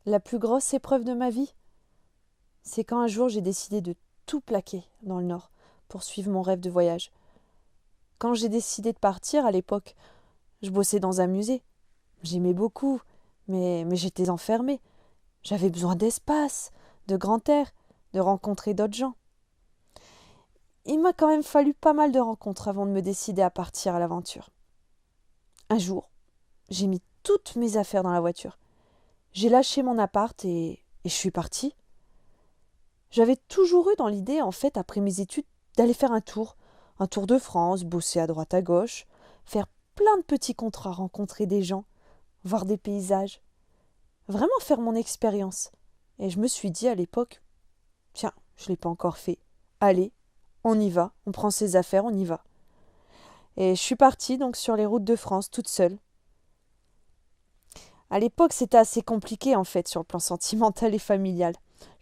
La plus grosse épreuve de ma vie, c'est quand un jour j'ai décidé de tout plaquer dans le Nord pour suivre mon rêve de voyage. Quand j'ai décidé de partir à l'époque, je bossais dans un musée. J'aimais beaucoup, mais j'étais enfermée. J'avais besoin d'espace, de grand air, de rencontrer d'autres gens. Il m'a quand même fallu pas mal de rencontres avant de me décider à partir à l'aventure. Un jour, j'ai mis toutes mes affaires dans la voiture. J'ai lâché mon appart et je suis partie. J'avais toujours eu dans l'idée, en fait, après mes études, d'aller faire un tour de France, bosser à droite à gauche, faire plein de petits contrats, rencontrer des gens, voir des paysages, vraiment faire mon expérience. Et je me suis dit à l'époque, tiens, je ne l'ai pas encore fait. Allez, on y va, on prend ses affaires, on y va. Et je suis partie donc sur les routes de France toute seule. À l'époque, c'était assez compliqué en fait sur le plan sentimental et familial.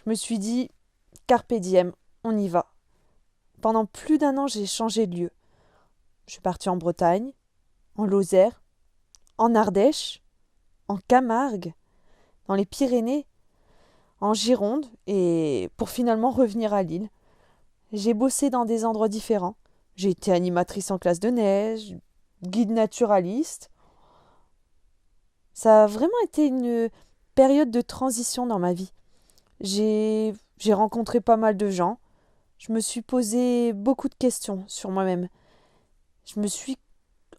Je me suis dit, carpe diem, on y va. Pendant plus d'un an, j'ai changé de lieu. Je suis partie en Bretagne, en Lozère, en Ardèche, en Camargue, dans les Pyrénées, en Gironde, et pour finalement revenir à Lille. J'ai bossé dans des endroits différents. J'ai été animatrice en classe de neige, guide naturaliste. Ça a vraiment été une période de transition dans ma vie. J'ai rencontré pas mal de gens. Je me suis posé beaucoup de questions sur moi-même. Je me suis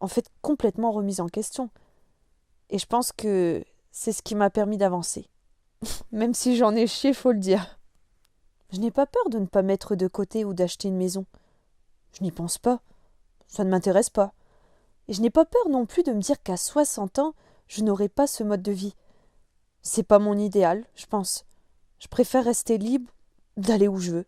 en fait complètement remise en question. Et je pense que c'est ce qui m'a permis d'avancer. Même si j'en ai chié, faut le dire. Je n'ai pas peur de ne pas mettre de côté ou d'acheter une maison. Je n'y pense pas. Ça ne m'intéresse pas. Et je n'ai pas peur non plus de me dire qu'à 60 ans, je n'aurai pas ce mode de vie. C'est pas mon idéal, je pense. Je préfère rester libre d'aller où je veux.